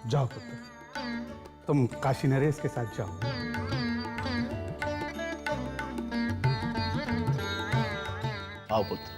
जाओ पुत्र, तुम काशी नरेश के साथ जाओ। आओ पुत्र।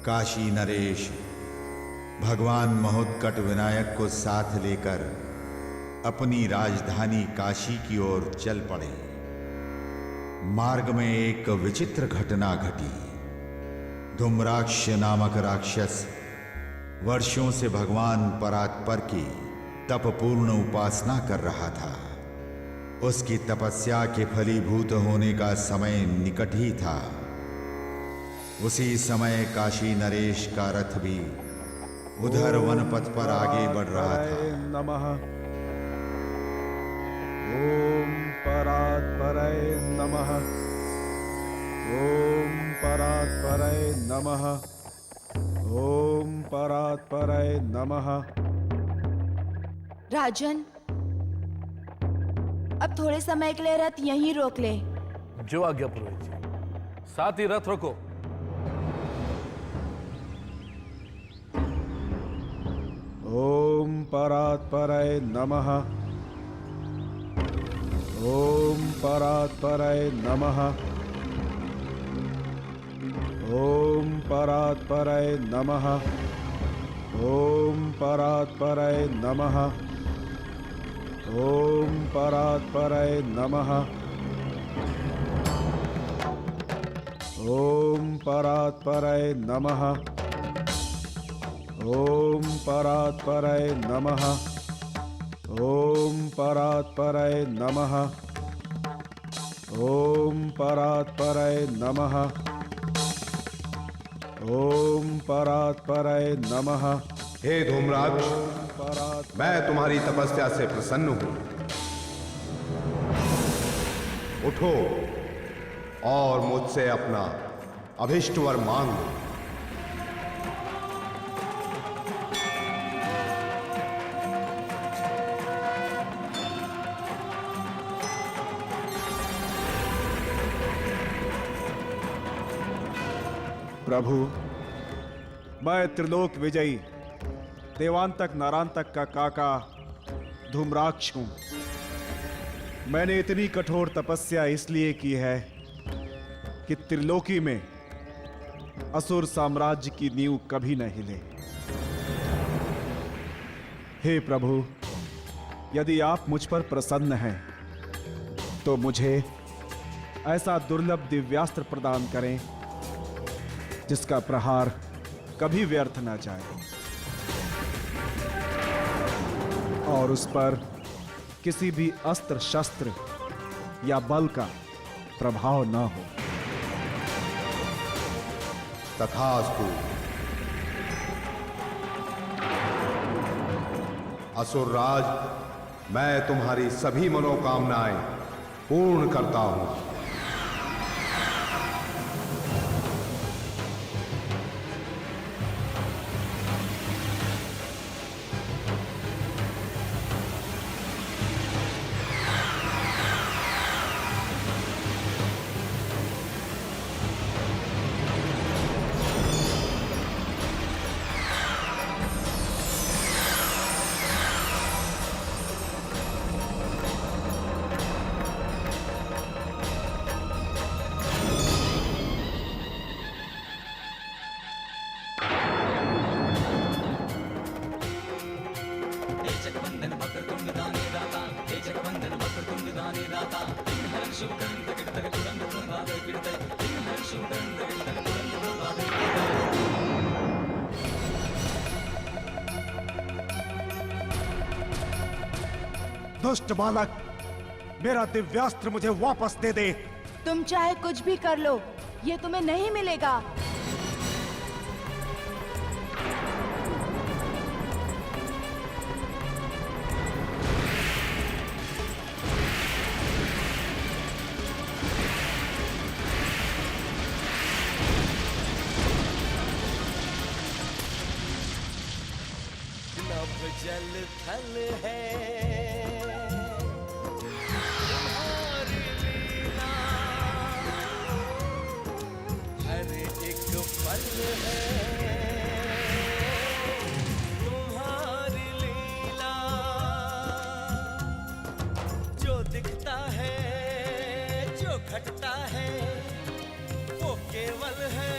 काशी नरेश भगवान महोत्कट विनायक को साथ लेकर अपनी राजधानी काशी की ओर चल पड़े। मार्ग में एक विचित्र घटना घटी। धूम्राक्ष नामक राक्षस वर्षों से भगवान परात्पर की तपपूर्ण उपासना कर रहा था। उसकी तपस्या के फलीभूत होने का समय निकट ही था। उसी समय काशी नरेश का रथ भी उधर वनपथ पर आगे बढ़ रहा था। नमः। ओम परात्पराय नमः। ओम परात्पराय नमः। ओम परात्पराय नमः। राजन, अब थोड़े समय के लिए रथ यहीं रोक ले। जो आज्ञा पुरोहित जी। साथ ही रथ रोको। ओम परात्पराय नमः। ओम परात्पराय नमः। ओम परात्पराय नमः। ओम परात्पराय नमः। ओम परात्पराय नमः। ओम परात्पराय नमः। ओम परात्पराय नमः। ओम परात्पराय नमः। ओम परात्पराय नमः। ओम परात्पराय नमः। हे धूम्राक्ष, मैं तुम्हारी तपस्या से प्रसन्न हूं। उठो और मुझसे अपना अभिष्ट वर मांगो। प्रभु, मैं त्रिलोक विजयी देवांतक नारांतक का काका धूम्राक्ष हूं। मैंने इतनी कठोर तपस्या इसलिए की है कि त्रिलोकी में असुर साम्राज्य की नींव कभी न हिले। हे प्रभु, यदि आप मुझ पर प्रसन्न हैं तो मुझे ऐसा दुर्लभ दिव्यास्त्र प्रदान करें जिसका प्रहार कभी व्यर्थ ना जाए और उस पर किसी भी अस्त्र शस्त्र या बल का प्रभाव न हो। तथास्तु। असुरराज, मैं तुम्हारी सभी मनोकामनाएं पूर्ण करता हूं। दुष्ट बालक, मेरा दिव्यास्त्र मुझे वापस दे दे। तुम चाहे कुछ भी कर लो, ये तुम्हें नहीं मिलेगा। नभ जल थल है तुम्हारी लीला, हर एक पल है तुम्हारी लीला, जो दिखता है जो घटता है वो केवल है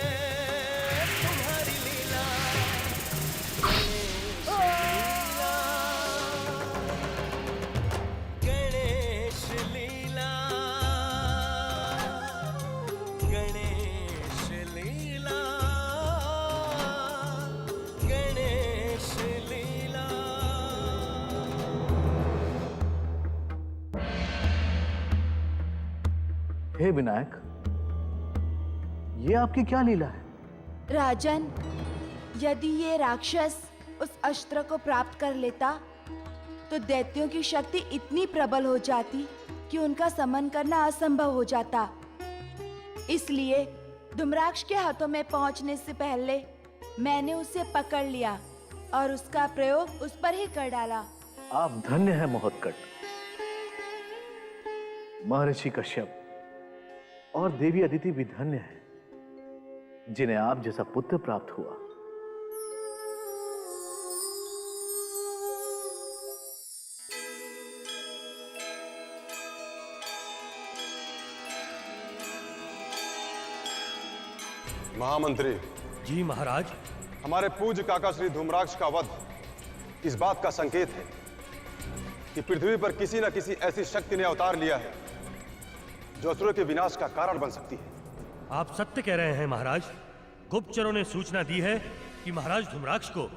तुम्हारी लीला। गणेश लीला, गणेश लीला, गणेश लीला। हे विनायक, ये आपकी क्या लीला है? राजन, यदि ये राक्षस उस अस्त्र को प्राप्त कर लेता तो दैत्यों की शक्ति इतनी प्रबल हो जाती कि उनका समन करना असंभव हो जाता। इसलिए धूम्राक्ष के हाथों में पहुंचने से पहले मैंने उसे पकड़ लिया और उसका प्रयोग उस पर ही कर डाला। आप धन्य हैं महोत्कट। महर्षि कश्यप और देवी अदिति भी धन्य हैं जिन्हें आप जैसा पुत्र प्राप्त हुआ। महामंत्री जी महाराज। हमारे पूज्य काका श्री धूम्राक्ष का वध इस बात का संकेत है कि पृथ्वी पर किसी न किसी ऐसी शक्ति ने अवतार लिया है जो असुरों के विनाश का कारण बन सकती है। आप सत्य कह रहे हैं महाराज। गुप्तचरों ने सूचना दी है कि महाराज धूम्राक्ष को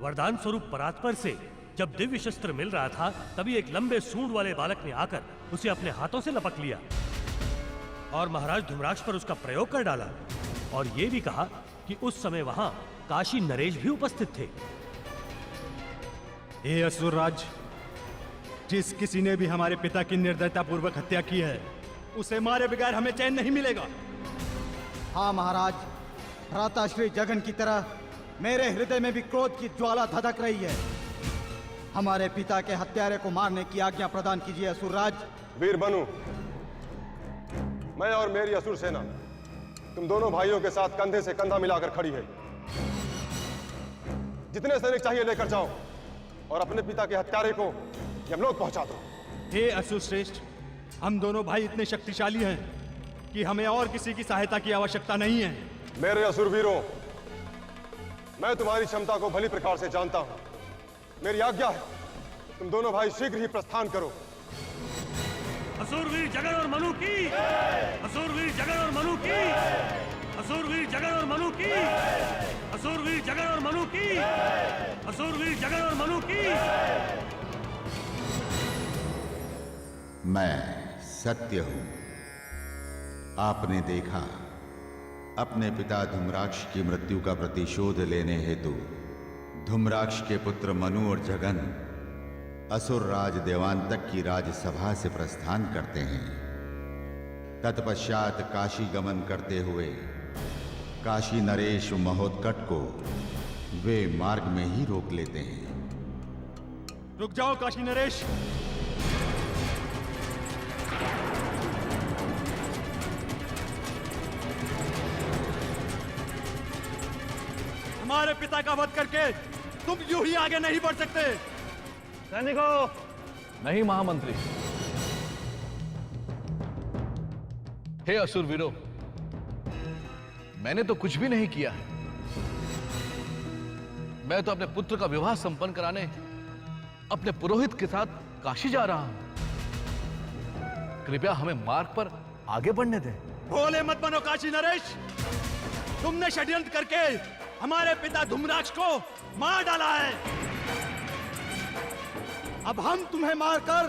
वरदान स्वरूप परात्पर से जब दिव्य शस्त्र मिल रहा था तभी एक लंबे सूंड वाले बालक ने आकर उसे अपने हाथों से लपक लिया और महाराज धूम्राक्ष पर उसका प्रयोग कर डाला। और ये भी कहा कि उस समय वहां काशी नरेश भी उपस्थित थे। हे असुरराज, जिस किसी ने भी हमारे पिता की निर्दयता पूर्वक हत्या की है उसे मारे बगैर हमें चैन नहीं मिलेगा। हाँ महाराज, भ्राता श्री जगन की तरह मेरे हृदय में भी क्रोध की ज्वाला धधक रही है। हमारे पिता के हत्यारे को मारने की आज्ञा प्रदान कीजिए असुरराज। वीर बनू, मैं और मेरी असुर सेना तुम दोनों भाइयों के साथ कंधे से कंधा मिलाकर खड़ी है। जितने सैनिक चाहिए लेकर जाओ और अपने पिता के हत्यारे को यमलोक पहुंचा दो। हे असुर श्रेष्ठ, हम दोनों भाई इतने शक्तिशाली हैं कि हमें और किसी की सहायता की आवश्यकता नहीं है। मेरे असुर वीरों, मैं तुम्हारी क्षमता को भली प्रकार से जानता हूं। मेरी आज्ञा है तुम दोनों भाई शीघ्र ही प्रस्थान करो। असुरवीर जगन और मनु की, असुरवीर जगन और मनु की, असुरवीर जगन और मनु की, असुरवीर जगन और मनु की, असुरवीर जगन और मनु की। मैं सत्य हूं। आपने देखा, अपने पिता धूम्राक्ष की मृत्यु का प्रतिशोध लेने हेतु धूम्राक्ष के पुत्र मनु और जगन असुर राज देवांतक की राजसभा से प्रस्थान करते हैं। तत्पश्चात काशी गमन करते हुए काशी नरेश महोत्कट को वे मार्ग में ही रोक लेते हैं। रुक जाओ काशी नरेश। हमारे पिता का वध करके तुम यूं ही आगे नहीं बढ़ सकते। सैनिकों, नहीं महामंत्री। हे असुर वीरों, मैंने तो कुछ भी नहीं किया है। मैं तो अपने पुत्र का विवाह संपन्न कराने अपने पुरोहित के साथ काशी जा रहा हूं। कृपया हमें मार्ग पर आगे बढ़ने दें। भोले मत बनो काशी नरेश। तुमने षड्यंत्र करके हमारे पिता धूम्राक्ष को मार डाला है। अब हम तुम्हें मारकर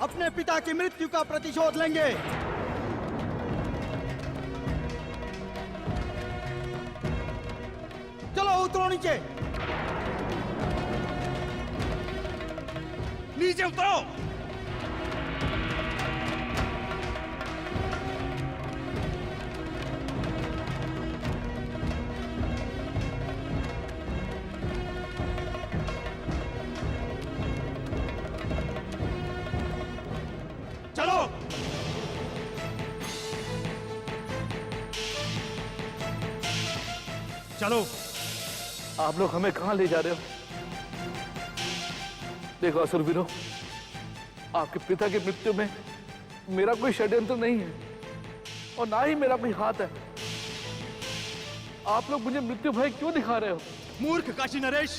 अपने पिता की मृत्यु का प्रतिशोध लेंगे। चलो उतरो नीचे। नीचे उतरो। चलो। चलो। आप लोग हमें कहां ले जा रहे हो? देखो असुरवीरों, आपके पिता की मृत्यु में मेरा कोई षड्यंत्र नहीं है और ना ही मेरा कोई हाथ है। आप लोग मुझे मृत्यु भय क्यों दिखा रहे हो? मूर्ख काशी नरेश,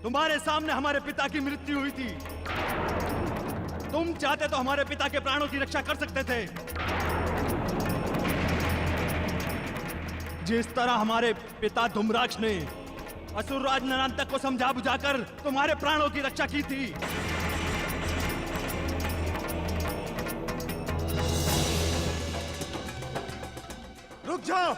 तुम्हारे सामने हमारे पिता की मृत्यु हुई थी। तुम चाहते तो हमारे पिता के प्राणों की रक्षा कर सकते थे। जिस तरह हमारे पिता धूम्राक्ष ने असुरराज नरांतक को समझा बुझाकर तुम्हारे प्राणों की रक्षा की थी। रुक जाओ।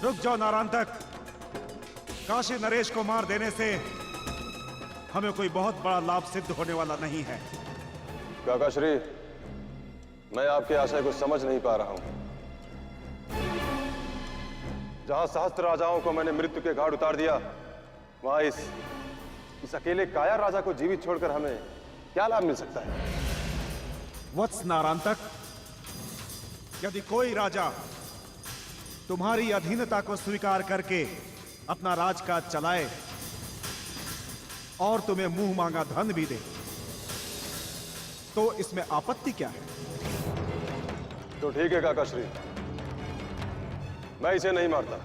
रुक जाओ नारांतक। काशी नरेश को मार देने से हमें कोई बहुत बड़ा लाभ सिद्ध होने वाला नहीं है। काकाश्री, मैं आपके आशय को समझ नहीं पा रहा हूं। जहां सहस्त्र राजाओं को मैंने मृत्यु के घाट उतार दिया, वहां इस अकेले काया राजा को जीवित छोड़कर हमें क्या लाभ मिल सकता है? वत्स नारांतक, यदि कोई राजा तुम्हारी अधीनता को स्वीकार करके अपना राजकाज चलाए और तुम्हें मुंह मांगा धन भी दे, तो इसमें आपत्ति क्या है? तो ठीक है काकाश्री, मैं इसे नहीं मारता।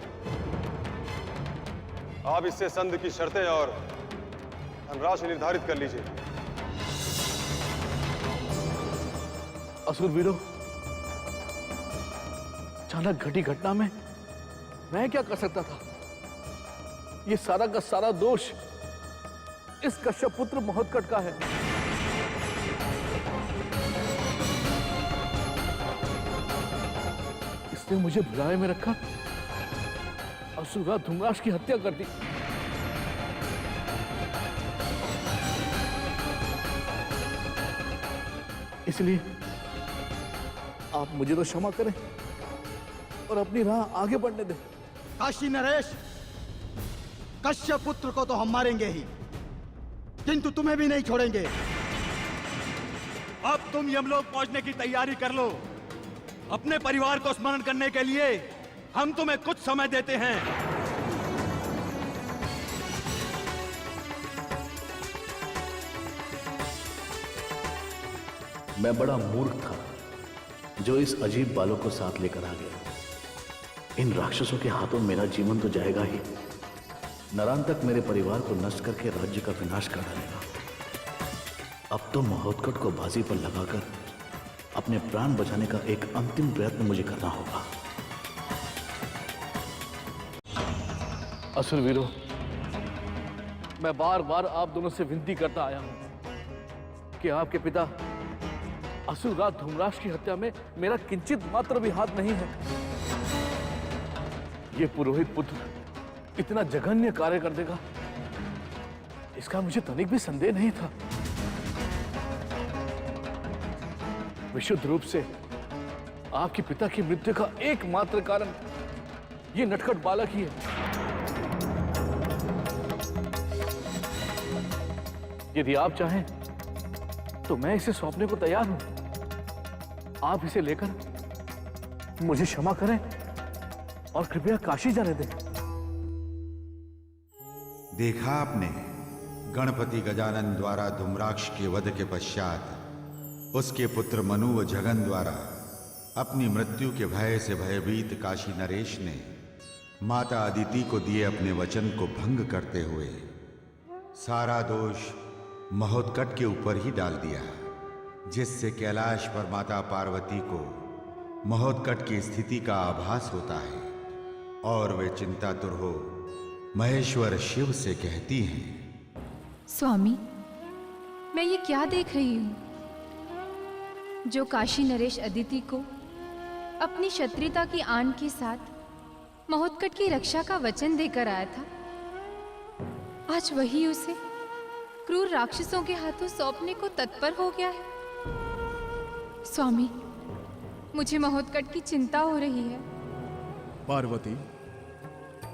आप इससे संधि की शर्तें और धनराशि निर्धारित कर लीजिए। असुरवीरों, अचानक घटी घटना में मैं क्या कर सकता था? ये सारा का सारा दोष इस कश्यप पुत्र महोत्कट का है। इसने मुझे भुलाए में रखा असुरराज धूम्राक्ष की हत्या कर दी। इसलिए आप मुझे तो क्षमा करें और अपनी राह आगे बढ़ने दें। काशी नरेश, कश्यप पुत्र को तो हम मारेंगे ही, किंतु तुम्हें भी नहीं छोड़ेंगे। अब तुम यमलोक पहुंचने की तैयारी कर लो। अपने परिवार को स्मरण करने के लिए हम तुम्हें कुछ समय देते हैं। मैं बड़ा मूर्ख था जो इस अजीब बालों को साथ लेकर आ गया। इन राक्षसों के हाथों मेरा जीवन तो जाएगा ही, नरांतक मेरे परिवार को नष्ट करके राज्य का विनाश कर डालेगा। अब तो महोत्कट को बाजी पर लगाकर अपने प्राण बचाने का एक अंतिम प्रयत्न मुझे करना होगा। असुरवीरों, मैं बार बार आप दोनों से विनती करता आया हूं कि आपके पिता असुरराज धूम्राक्ष की हत्या में मेरा किंचित मात्र भी हाथ नहीं है। ये पुरोहित पुत्र इतना जघन्य कार्य कर देगा, इसका मुझे तनिक भी संदेह नहीं था। विशुद्ध रूप से आपके पिता की मृत्यु का एकमात्र कारण ये नटखट बालक ही है। यदि आप चाहें तो मैं इसे सौंपने को तैयार हूं। आप इसे लेकर मुझे क्षमा करें और कृपया काशी जाने दें। देखा आपने, गणपति गजानन द्वारा धूम्राक्ष के वध के पश्चात उसके पुत्र मनु व जगन द्वारा अपनी मृत्यु के भय से भयभीत काशी नरेश ने माता अदिति को दिए अपने वचन को भंग करते हुए सारा दोष महोत्कट के ऊपर ही डाल दिया, जिससे कैलाश पर माता पार्वती को महोत्कट की स्थिति का आभास होता है और वे चिंतातुर हो महेश्वर शिव से कहती हैं, स्वामी, मैं ये क्या देख रही हूँ? जो काशी नरेश अदिति को अपनी क्षत्रियता की आन के साथ महोत्कट की रक्षा का वचन देकर आया था, आज वही उसे क्रूर राक्षसों के हाथों सौंपने को तत्पर हो गया है। स्वामी, मुझे महोत्कट की चिंता हो रही है। पार्वती,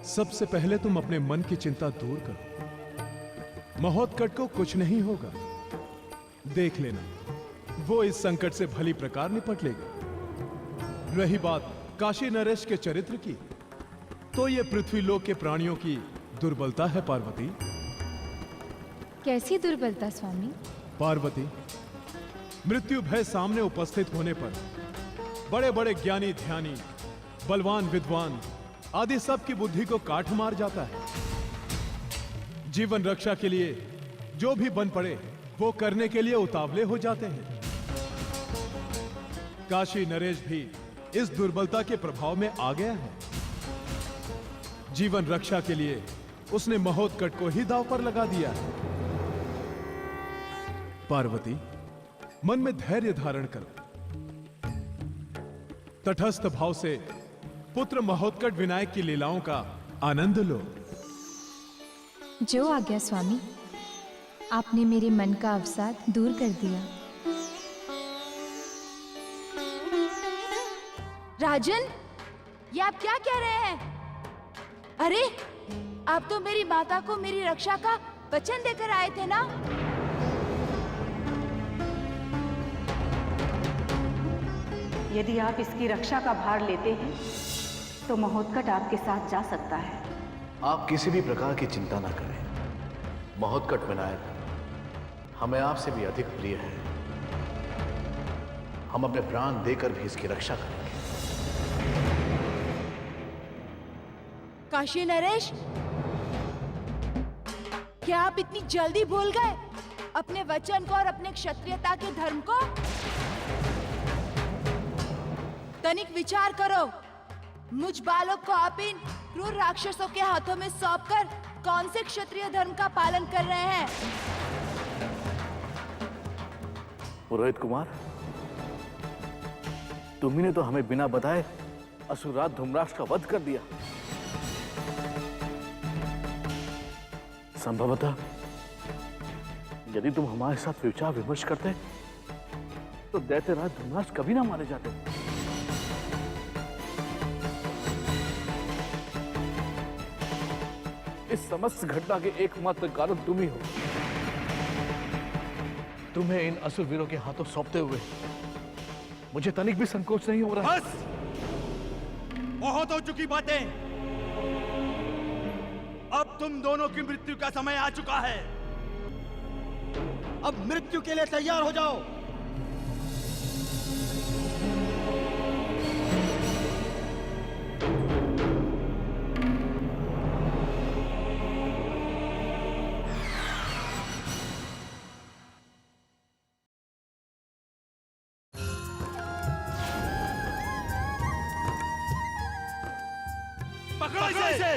सबसे पहले तुम अपने मन की चिंता दूर करो। महोत्कट को कुछ नहीं होगा, देख लेना, वो इस संकट से भली प्रकार निपट लेगा। रही बात काशी नरेश के चरित्र की, तो ये पृथ्वी लोक के प्राणियों की दुर्बलता है पार्वती। कैसी दुर्बलता स्वामी? पार्वती, मृत्यु भय सामने उपस्थित होने पर बड़े बड़े ज्ञानी ध्यानी, बलवान विद्वान आदि सब की बुद्धि को काट मार जाता है। जीवन रक्षा के लिए जो भी बन पड़े वो करने के लिए उतावले हो जाते हैं। काशी नरेश भी इस दुर्बलता के प्रभाव में आ गया है। जीवन रक्षा के लिए उसने महोत्कट को ही दांव पर लगा दिया है। पार्वती, मन में धैर्य धारण करो, तटस्थ भाव से पुत्र महोत्कट विनायक की लीलाओं का आनंद लो। जो आज्ञा स्वामी, आपने मेरे मन का अवसाद दूर कर दिया। राजन, ये आप क्या कह रहे हैं? अरे, आप तो मेरी माता को मेरी रक्षा का वचन देकर आए थे ना? यदि आप इसकी रक्षा का भार लेते हैं तो महोत्कट आपके साथ जा सकता है। आप किसी भी प्रकार की चिंता ना करें। महोत्कट विनायक हमें आपसे भी अधिक प्रिय है। हम अपने प्राण देकर भी इसकी रक्षा करेंगे। काशी नरेश, क्या आप इतनी जल्दी भूल गए अपने वचन को और अपने क्षत्रियता के धर्म को? तनिक विचार करो, मुझ बालक को आप इन क्रूर राक्षसों के हाथों में सौंपकर कौन से क्षत्रिय धर्म का पालन कर रहे हैं? पुरोहित कुमार, तुम्ही ने तो हमें बिना बताए असुरराज धूम्राक्ष का वध कर दिया। संभवतः यदि तुम हमारे साथ विचार विमर्श करते तो दैत्यराज धूम्राक्ष कभी ना मारे जाते। इस समस्त घटना के एकमात्र कारण तुम ही हो। तुम्हें इन असुर वीरों के हाथों सौंपते हुए मुझे तनिक भी संकोच नहीं हो रहा। बस, बहुत हो चुकी बातें। अब तुम दोनों की मृत्यु का समय आ चुका है। अब मृत्यु के लिए तैयार हो जाओ। पकड़ो इसे।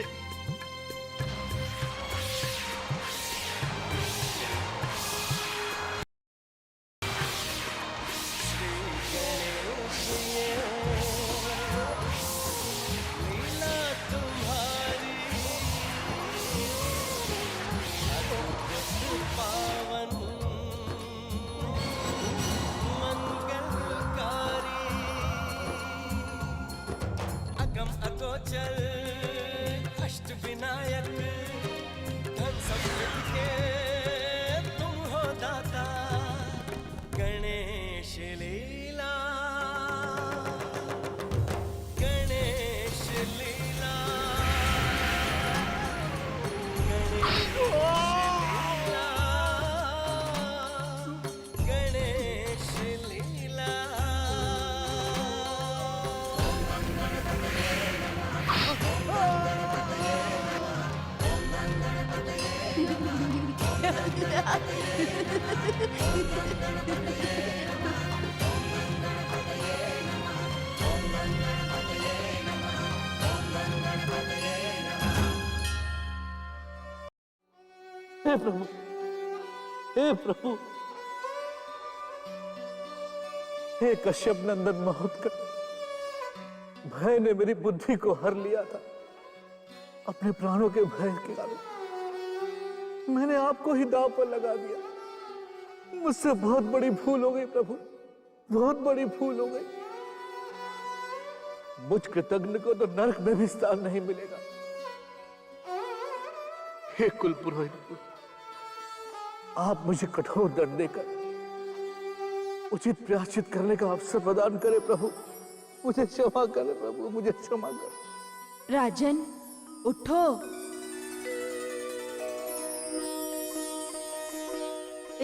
हे प्रभु, हे प्रभु, हे कश्यप नंदन महोत्कट, भय ने मेरी बुद्धि को हर लिया था। अपने प्राणों के भय के कारण मैंने आपको ही दांव पर लगा दिया। मुझसे बहुत बड़ी भूल हो गई प्रभु, बहुत बड़ी भूल हो गई। मुझ कृतज्ञ को तो नरक में भी स्थान नहीं मिलेगा। हे कुल पुरोहित, आप मुझे कठोर दंड देकर उचित प्रायश्चित करने का अवसर प्रदान करें प्रभु। मुझे क्षमा करें प्रभु, मुझे क्षमा करें। राजन, उठो।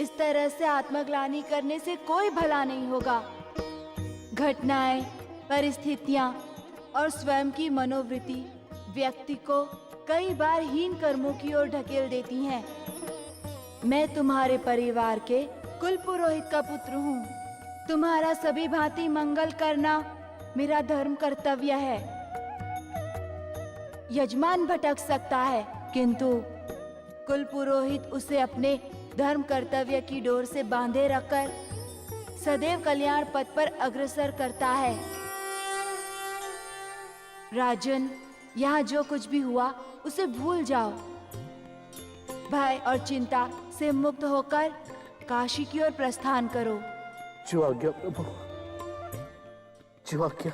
इस तरह से आत्मग्लानि करने से कोई भला नहीं होगा। घटनाएं, परिस्थितियां और स्वयं की मनोवृत्ति व्यक्ति को कई बार हीन कर्मों की ओर ढकेल देती हैं। मैं तुम्हारे परिवार के कुल पुरोहित का पुत्र हूँ। तुम्हारा सभी भांति मंगल करना मेरा धर्म कर्तव्य है। यजमान भटक सकता है, किंतु कुल पुरोहित उसे अपने धर्म कर्तव्य की डोर से बांधे रखकर सदैव कल्याण पथ पर अग्रसर करता है। राजन, यहाँ जो कुछ भी हुआ उसे भूल जाओ। भय और चिंता से मुक्त होकर काशी की ओर प्रस्थान करो। जो आज्ञा प्रभु, जो आज्ञा।